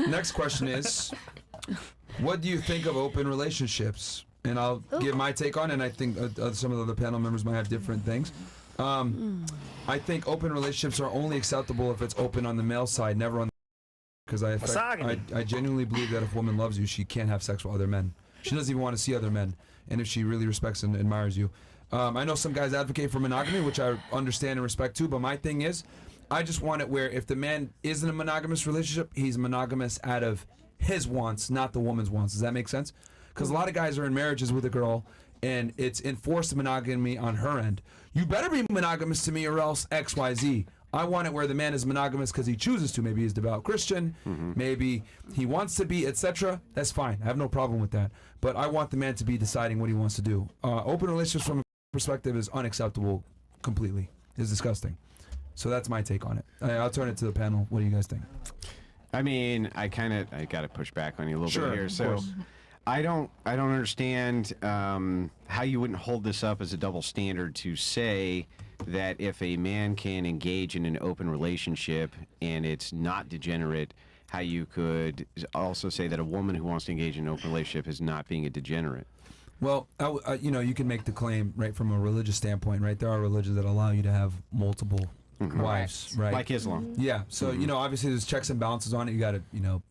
Next question is, what do you think of open relationships? And I'll give my take on it, and I think some of the other panel members might have different things. I think open relationships are only acceptable if it's open on the male side, never on the because I genuinely believe that if a woman loves you, she can't have sex with other men. She doesn't even want to see other men, and if she really respects and admires you. I know some guys advocate for monogamy, which I understand and respect too, but my thing is, I just want it where if the man is in a monogamous relationship, he's monogamous out of his wants, not the woman's wants. Does that make sense? Because a lot of guys are in marriages with a girl, and it's enforced monogamy on her end. You better be monogamous to me or else X, Y, Z. I want it where the man is monogamous because he chooses to. Maybe he's devout Christian, maybe he wants to be, etc. That's fine. I have no problem with that. But I want the man to be deciding what he wants to do. Open relationships from a perspective is unacceptable completely. It's disgusting. So that's my take on it. I'll turn it to the panel. What do you guys think? I mean, I got to push back on you a little bit here. Of So course. I don't understand how you wouldn't hold this up as a double standard to say that if a man can engage in an open relationship and it's not degenerate, how you could also say that a woman who wants to engage in an open relationship is not being a degenerate. Well, you know, you can make the claim, right, from a religious standpoint, right? There are religions that allow you to have multiple wives, right? Like Islam. Yeah. So, you know, obviously there's checks and balances on it. You got to, you know,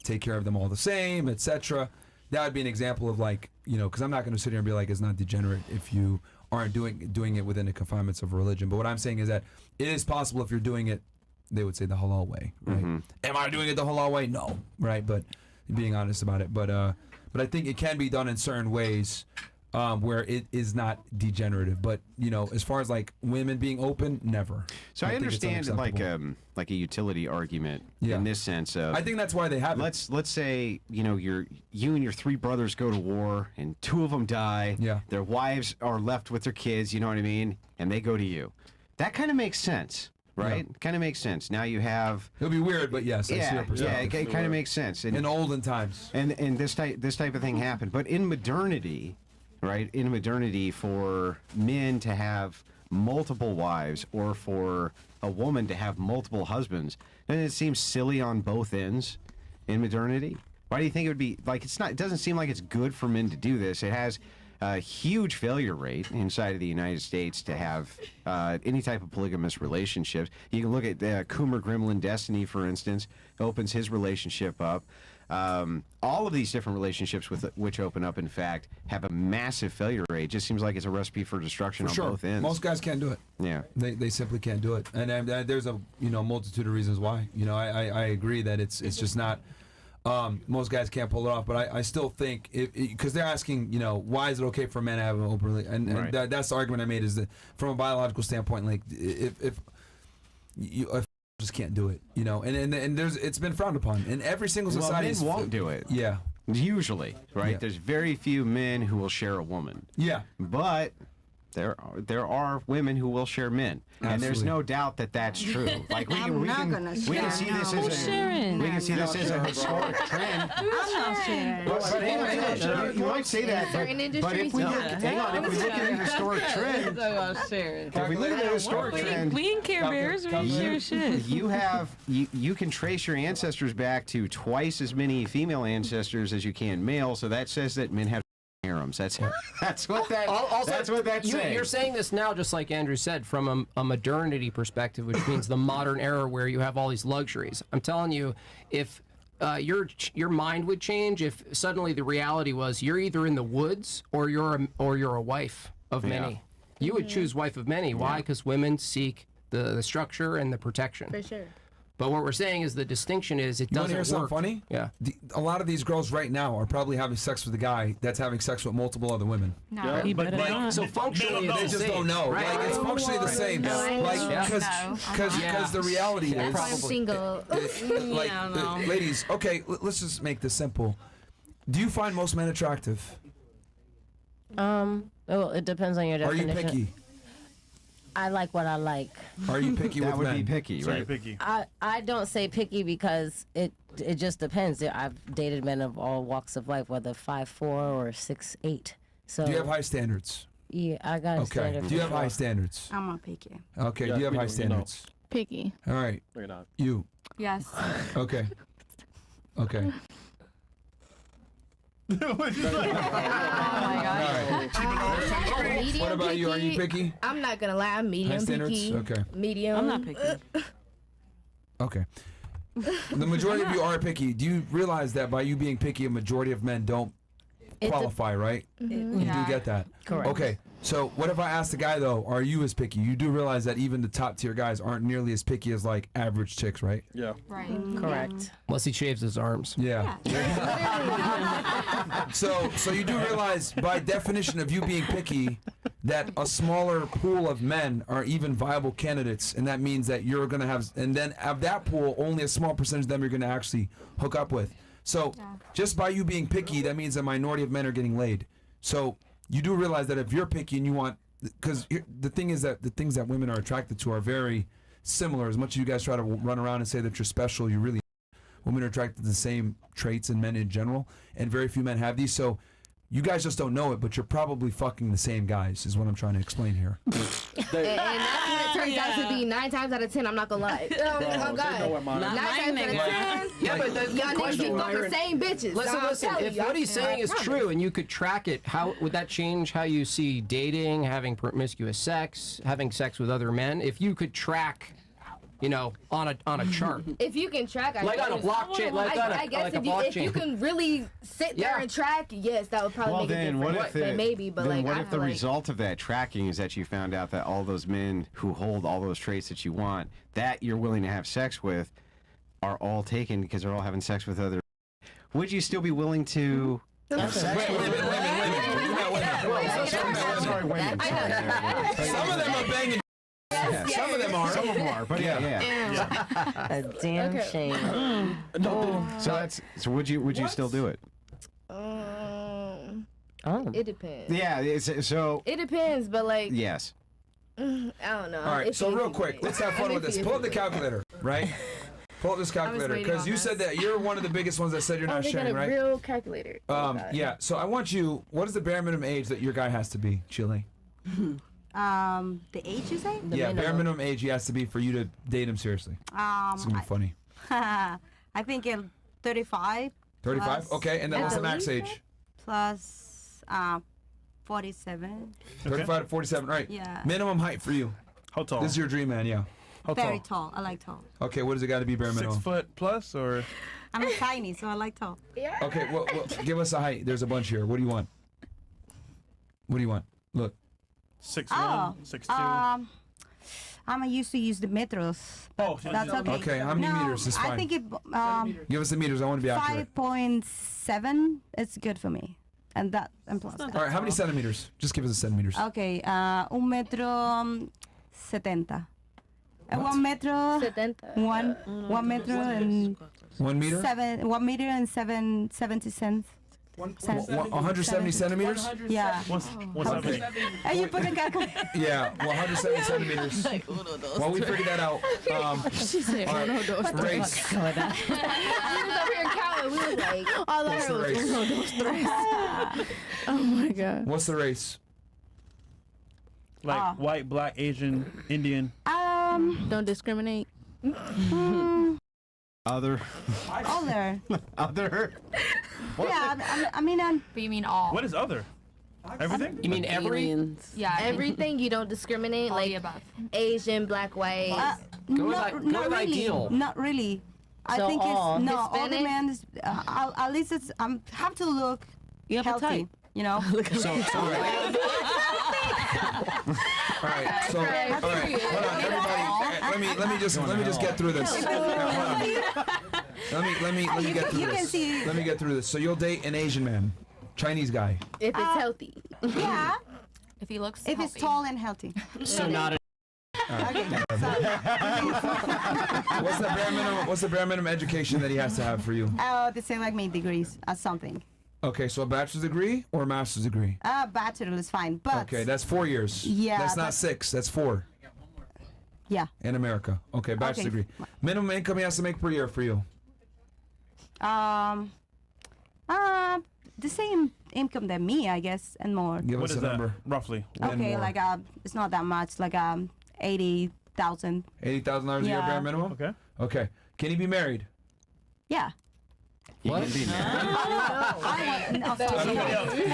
take care of them all the same, etc. That would be an example of, like, you know, because I'm not going to sit here and be like, it's not degenerate if you aren't doing it within the confinements of religion. But what I'm saying is that it is possible if you're doing it, they would say, the halal way, right? Am I doing it the halal way? No, right? But being honest about it. But I think it can be done in certain ways where it is not degenerative. But, you know, as far as like women being open, never. So I understand like a utility argument in this sense of, I think that's why they have it. Let's say, you know, you and your three brothers go to war and two of them die. Yeah. Their wives are left with their kids, you know what I mean? And they go to you. That kind of makes sense. Right? Kind of makes sense. Now you have... It'll be weird, but yes, I see your perspective. Yeah, it kind of makes sense. And, in olden times. And this type of thing happened. But in modernity, right, in modernity, for men to have multiple wives or for a woman to have multiple husbands, doesn't it seem silly on both ends in modernity? Why do you think it would be... Like, it's not... It doesn't seem like it's good for men to do this. It has... a huge failure rate inside of the United States to have any type of polygamous relationships. You can look at Coomer Gremlin Destiny, for instance, opens his relationship up. All of these different relationships which open up, in fact, have a massive failure rate. It just seems like it's a recipe for destruction on both ends. Most guys can't do it. Yeah. They simply can't do it. And there's a multitude of reasons why. You know, I agree that it's just not... most guys can't pull it off, but I still think, because they're asking, you know, why is it okay for men to have an open relationship? And that's the argument I made, is that from a biological standpoint, like, if you just can't do it, you know, and it's been frowned upon in every single society. Men won't do it. Yeah. Usually, right? Yeah. There's very few men who will share a woman. Yeah. But there are women who will share men. Absolutely. And there's no doubt that that's true. Like we can see this as a historic trend. I'm not sharing. But hang on, you might say that, but if we look at a historic trend, if we look at a historic trend, we ain't Care Bears, we share shit. You can trace your ancestors back to twice as many female ancestors as you can male, so that says that men have harems. That's what that's saying. You're saying this now, just like Andrew said, from a modernity perspective, which means the modern era where you have all these luxuries. I'm telling you, if your mind would change if suddenly the reality was you're either in the woods or you're a wife of many. You would choose wife of many. Why? Because women seek the structure and the protection. For sure. But what we're saying is the distinction is it doesn't work. You want to hear something funny? Yeah. A lot of these girls right now are probably having sex with a guy that's having sex with multiple other women. No. Yeah. He better not. So functionally, they just don't know. Right. Like, it's functionally the same. Because the reality is, I'm single. Ladies, okay, let's just make this simple. Do you find most men attractive? Well, it depends on your definition. Are you picky? I like what I like. Are you picky with men? That would be picky, right? Picky. I don't say picky because it just depends. I've dated men of all walks of life, whether 5'4" or 6'8". So do you have high standards? Yeah, I got a standard. Do you have high standards? I'm not picky. Okay. Do you have high standards? Picky. All right. We're not. You. Yes. Okay. Okay. Oh my God. Medium What about you? Are you picky? I'm not gonna lie, I'm medium High standards? picky. Okay. Medium. I'm not picky. Okay. The majority of you are picky. Do you realize that by you being picky, a majority of men don't qualify, right? You do get that. Correct. Okay. So what if I asked the guy though, are you as picky? You do realize that even the top tier guys aren't nearly as picky as like average chicks, right? Yeah. Right. Correct. Unless he shaves his arms. Yeah. So you do realize by definition of you being picky that a smaller pool of men are even viable candidates, and that means that you're gonna have, and then of that pool, only a small percentage of them you're gonna actually hook up with. So just by you being picky, that means a minority of men are getting laid. So you do realize that if you're picky and you want, because the thing is that the things that women are attracted to are very similar. As much as you guys try to run around and say that you're special, you really, women are attracted to the same traits in men in general, and very few men have these. So you guys just don't know it, but you're probably fucking the same guys, is what I'm trying to explain here. And that's what it turns out to be 9 times out of 10. I'm not gonna lie. Oh God. 9 times out of 10. Yeah, but that's Y'all the niggas keep question. fucking the same bitches. Listen, I'm listen. telling If you, what he's saying is I promise. true and you could track it, how would that change how you see dating, having promiscuous sex, having sex with other men? If you could track, you know, on a chart, If you can track, I like guess. on a blockchain, I guess if you can really sit there Yeah. and track, yes, that would probably Well, make a then difference. what if But maybe, but then like, what I if the feel like, result of that tracking is that you found out that all those men who hold all those traits that you want, that you're willing to have sex with, are all taken because they're all having sex with other? Would you still be willing to? Have sex with Women. Sorry, women. Some of them are banging. Some of them are. Some of them are, but yeah. A damn shame. So would you still do it? Oh. it depends. Yeah. So It depends, but like, yes. I don't know. All right, so real quick, let's have fun with this. Pull up the calculator. calculator, right? Pull up this calculator, waiting because on you this. said that you're one of the biggest ones that said you're not They got sharing, a right? real calculator. Yeah, so I want you, what is the bare minimum age that your guy has to be, Chile? The age you say? Yeah, bare minimum age he has to be for you to date him seriously. It's gonna be funny. I think 35 35? Plus- Okay, and then what's the At max least age? plus 47. 35 to 47, right. Yeah. Minimum height for you. How tall? This is your dream man, yeah. How Very tall? tall. I like tall. Okay, what does it got to be bare 6 minimum? foot plus or? I'm tiny, so I like tall. Okay, well, give us a height. There's a bunch here. What do you want? What do you want? Look. 6'1", 6'2". I'm used to use the metros, but Oh, so that's okay. Okay, how many No, meters is I fine? think it Give us the meters. I want to be accurate. 5.7 is good for me, and that and plus. All right, how many centimeters? Just give us the centimeters. Okay, 1.70 metro. 1 metro. 70. 1 metro and 1 meter? 70 cents. 170 centimeters? Yeah. What's Okay. And you put the calculator. Yeah, 170 centimeters. While we figure that out, race. We was over here counting. We was like, What's the race? Oh my God. What's the race? like white, black, Asian, Indian? Don't discriminate. Other. Older. Other. Yeah, I mean, But you mean all? What is other? Everything? You mean every? Aliens. Yeah. everything you don't discriminate, All the like above. Asian, black, white. Go with not really. really. Not really. I So think all. it's no. All the Hispanic? men, at least it's have to look You have a healthy. type. You know. All right, so all right, hold on, everybody. Let me just get through this. Hold on. Let me get through you can this. see- Let me get through this. So you'll date an Asian man, Chinese guy. If it's healthy. Yeah. If he looks If it's healthy. tall and healthy. So not a. What's the bare minimum education that he has to have for you? The same like me, degrees or something. Okay, so a bachelor's degree or a master's degree? Bachelor is fine, but Okay, that's 4 years. Yeah, That's not but- 6. That's 4 yeah. in America. Okay, bachelor's Okay. degree. Minimum income he has to make per year for you. The same income than me, I guess, and more. Give What us is a that, number. roughly? And Okay, more. like it's not that much, like $80,000. $80,000 a year Yeah. bare minimum. Okay. Okay. Can he be married? Yeah. You can be married.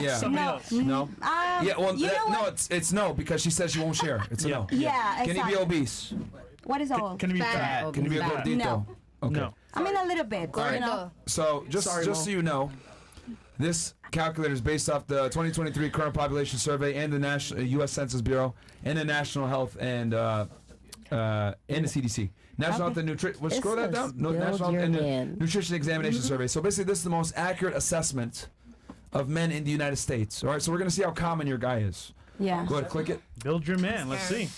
Yeah. Somebody else. No. Yeah. Well, you know no. It's no because she says she won't share. It's a no. Yeah, Can he exactly. be obese? What is all? Can it be fat? Can he be a gordito? No. Okay. No. I mean a little bit. You know. So just so you know, this calculator is based off the 2023 current population survey and the national U.S. Census Bureau and the National Health and the CDC. National Health and Nutrition. Scroll that down. No, National Health and Nutrition Examination Survey. So basically, this is the most accurate assessment of men in the United States. All right. So we're gonna see how common your guy is. Yeah. Go ahead, click it. Build your man. Let's see.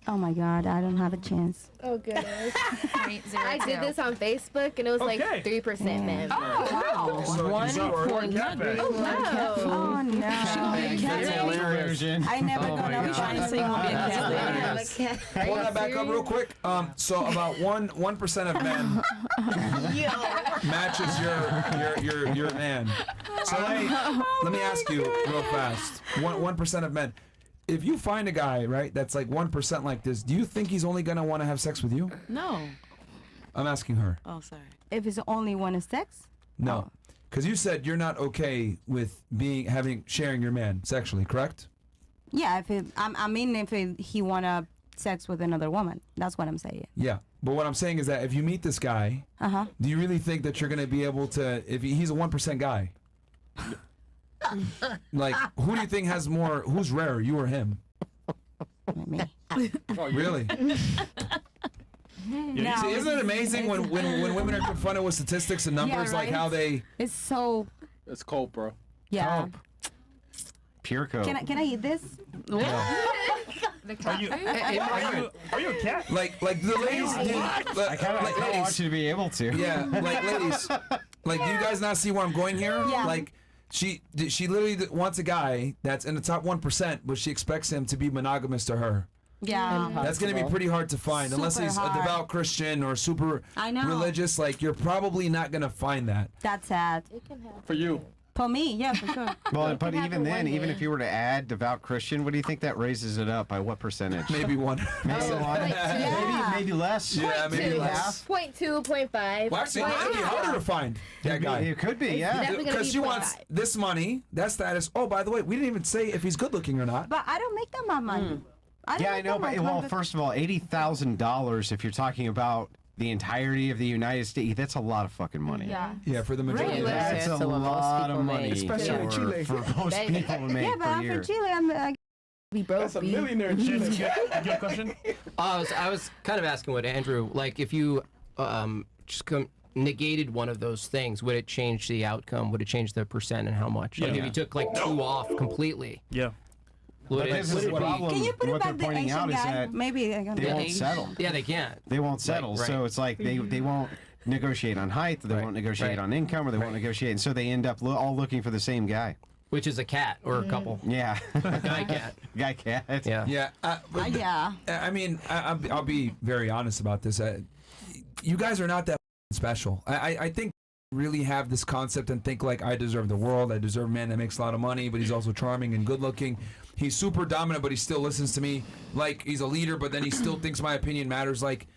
Oh my God, I don't have a chance. Oh goodness. 0.02. I did this on Facebook and it was like Okay. 3% men. Wow. So One you scored. for nothing. Oh no. That's hilarious. I never gonna You're trying to say you won't be a cat. Pull that back up real quick. So about 1% of men matches your man. So let me ask you real fast. 1% of men. If you find a guy, right, that's like 1% like this, do you think he's only gonna want to have sex with you? No. I'm asking her. Oh, sorry. If it's only one is sex? No, because you said you're not okay with sharing your man sexually, correct? Yeah, if he wanna sex with another woman, that's what I'm saying. Yeah, but what I'm saying is that if you meet this guy, do you really think that you're gonna be able to? If he's a 1% guy, like who do you think has more? Who's rarer, you or him? Me. Really? No, See, isn't it amazing when women are confronted with statistics and numbers, Yeah, like right? how they? It's so. It's cold, bro. Yeah. Pure coke. Can I eat this? The cat food? Are you a cat? Like the ladies. I kind of want you to be able to. Yeah, like ladies. Like, do you guys not see where I'm going here? Yeah. Like, she literally wants a guy that's in the top 1%, but she expects him to be monogamous to her. Yeah. That's gonna be pretty hard to find unless Super he's a hard. devout Christian or super I know. religious. Like, you're probably not gonna find that. That's sad. For you. For me, yeah, for sure. Well, but even then, even if you were to add devout Christian, what do you think that raises it up by? What percentage? Maybe one. Maybe one. Maybe less. Yeah, maybe less. 0.2, 0.5. Well, actually, it might be harder to find that guy. It could be, yeah. definitely gonna Because be she wants 0.5. this money, that status. Oh, by the way, we didn't even say if he's good looking or not. But I don't make that much money. Yeah, I know, but well, first of all, $80,000. If you're talking about the entirety of the United States, that's a lot of fucking money. Yeah. Yeah, for the majority. Really? That's a So what most lot of people money, make. Especially in Chile. for most people to make Yeah, but per I'm year. from Chile. I Be broke. That's a millionaire. James, you got a question? I was kind of asking what Andrew, like, if you just negated one of those things, would it change the outcome? Would it change the percent and how much? Like, if you took like 2 off completely, Yeah. would This it is the be? problem. Can you put What it they're back the pointing Asian out is guy? that Maybe I can. they won't settle. Yeah, they can't. They won't settle. Right. So it's like they won't negotiate on height, or they won't negotiate on income, or they won't negotiate, and so they end up all looking for the same guy. Which is a cat or a couple. Yeah. Guy cat. Guy cat. Yeah. Yeah. Yeah. I mean, I'll be very honest about this. You guys are not that special. I think you really have this concept and think like, I deserve the world. I deserve a man that makes a lot of money, but he's also charming and good looking. He's super dominant, but he still listens to me. Like, he's a leader, but then he still thinks my opinion matters. Like,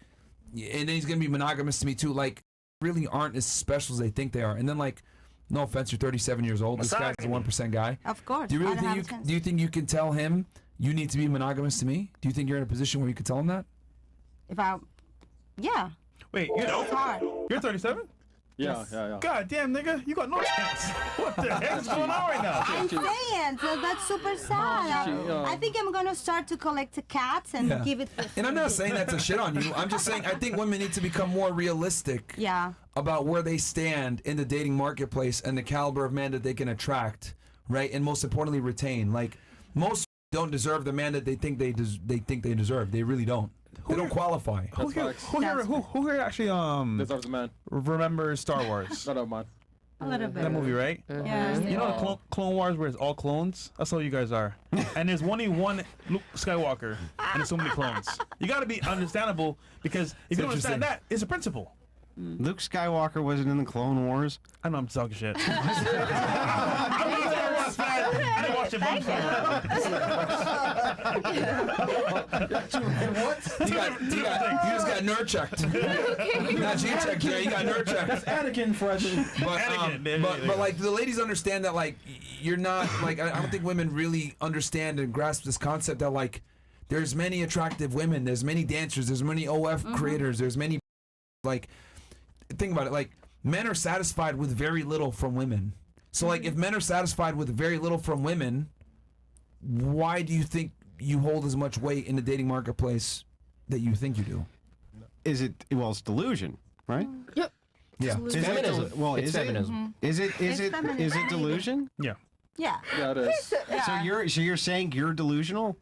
and then he's gonna be monogamous to me too. Like, really aren't as special as they think they are. And then, like, no offense, you're 37 years old. This guy's a 1% guy. Of course. Do you really I don't think have a do you think you can tell him you need to be monogamous to me? Do you think you're in a position where you could tell him that? If I, yeah, Wait, it's hard. you're 37? Yeah. God damn, nigga, you got no chance. What the heck is going on right now? I'm saying, so that's super sad. I think I'm gonna start to collect cats and Yeah. give it. And I'm not saying that to shit on you. I'm just saying I think women need to become more realistic Yeah. about where they stand in the dating marketplace and the caliber of man that they can attract, right? And most importantly, retain. Like, most don't deserve the man that they think they deserve. They really don't. They don't qualify. Who here actually Deserves a man. remembers Star Wars? Not a man. A little bit. That movie, right? Yeah. You know the Clone Wars where it's all clones? That's how you guys are. And there's only one Luke Skywalker, and there's so many clones. You got to be understandable, because if you don't understand that, it's a principle. Luke Skywalker wasn't in the Clone Wars. I know I'm talking shit. I'm a Star Wars fan. I didn't watch Wash your bum You just got nerd checked. Not G checked. Yeah, you got nerd checked. Anakin fresh. But like the ladies understand that like you're not like I don't think women really understand and grasp this concept that like there's many attractive women, there's many dancers, there's many OF creators, there's many like think about it like men are satisfied with very little from women. So like if men are satisfied with very little from women, why do you think you hold as much weight in the dating marketplace that you think you do? Is it it's delusion, right? Yep. Yeah. Is feminism. It, well, It's is feminism. Is it It's feminism. is it delusion? Yeah. Yeah. Yeah, it is. So you're saying you're delusional?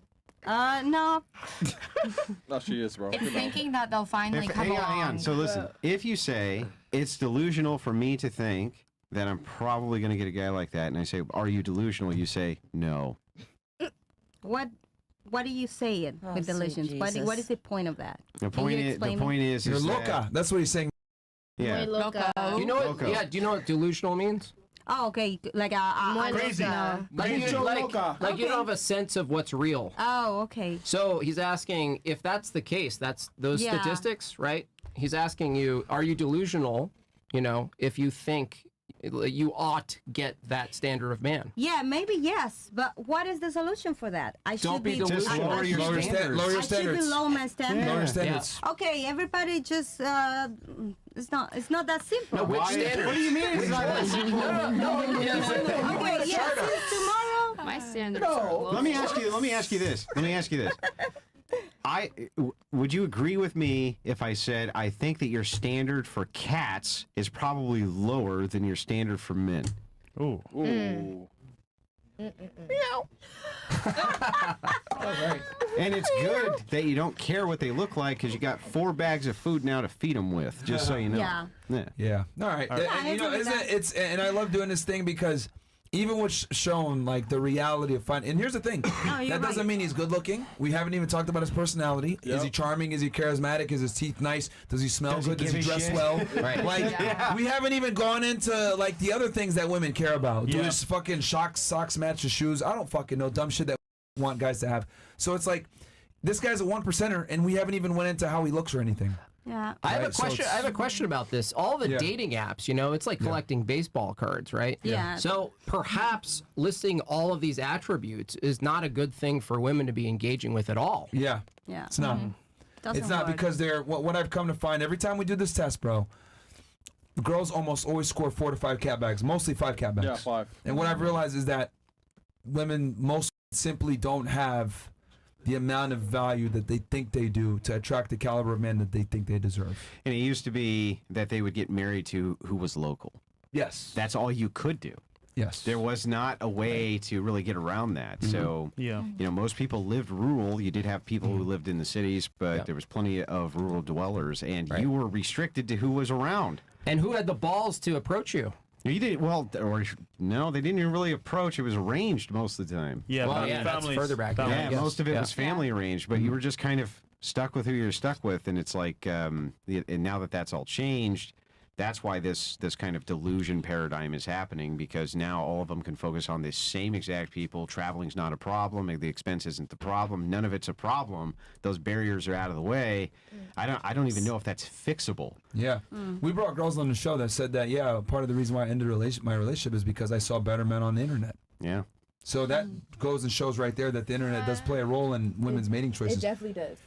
No. No, she is, bro. It's Come on. thinking that they'll finally come Hang along. on. So listen, if you say it's delusional for me to think that I'm probably going to get a guy like that, and I say, "Are you delusional?" You say, "No." What are you saying with sweet delusions? What Jesus. is the point of that? The Can you point explain it? is You're that- loca. That's what he's saying. Yeah. Loca. Do you know what? Loco. Yeah. Do you know what delusional means? Oh, okay. Like Crazy. Like you don't have a sense of what's real. Oh, okay. So he's asking if that's the case. That's those Yeah. statistics, right? He's asking you, are you delusional? You know, if you think you ought get that standard of man. Yeah, maybe yes, but what is the solution for that? I Don't should be be delusional. I- I Lower your should- standards. Lower your I should be standards. low my standards. Lower your standards. Okay, everybody just it's not that simple. No, which standard? What do you mean? It's not that simple? Okay, yes, since tomorrow. My standards are low. Let me ask you this. Would you agree with me if I said I think that your standard for cats is probably lower than your standard for men? Ooh. Ooh. And it's good that you don't care what they look like because you got 4 bags of food now to feed them with, just so you know. Yeah. Yeah. All right. Yeah, And, you know, I agree with isn't that. it's and I love doing this thing because even what's shown like the reality of fun. And here's the thing. you're That doesn't right. mean he's good looking. We haven't even talked about his personality. Is he charming? Is he charismatic? Is his teeth nice? Does he smell Does he good? Does he give a dress shit? well? Right. Like we haven't even gone into like the other things that women care about. Do Yeah. his fucking socks match his shoes? I don't fucking know dumb shit that we want guys to have. So it's like this guy's a 1%er and we haven't even went into how he looks or anything. Yeah. I have a Right, so question. it's- I have a question about this. All the Yeah. dating apps, you know, it's like collecting baseball cards, right? Yeah. So perhaps listing all of these attributes is not a good thing for women to be engaging with at all. Yeah. Yeah. It's not. Doesn't It's not work. because they're what I've come to find every time we do this test, bro. Girls almost always score 4 to 5 cat bags, mostly 5 cat bags. Yeah, 5. And what I've realized is that women most simply don't have the amount of value that they think they do to attract the caliber of men that they think they deserve. And it used to be that they would get married to who was local. Yes. That's all you could do. Yes. There was not a way to really get around that. So, Yeah. you know, most people lived rural. You did have people who lived in the cities, but there was plenty of rural dwellers, and you were restricted to who was around. And who had the balls to approach you? You didn't, well, or no, they didn't even really approach. It was arranged most of the time. Yeah, Well, but yeah, that's families, further back. families. Yeah, Yes. most of it Yeah. was family arranged, but you were just kind of stuck with who you're stuck with, and it's like, and now that that's all changed, that's why this kind of delusion paradigm is happening, because now all of them can focus on the same exact people. Traveling's not a problem. The expense isn't the problem. None of it's a problem. Those barriers are out of the way. I don't even know if that's fixable. Yeah. We brought girls on the show that said that, yeah, part of the reason why I ended my relationship is because I saw better men on the internet. Yeah. So that goes and shows right there that the internet does play a role in women's mating choices. It definitely does.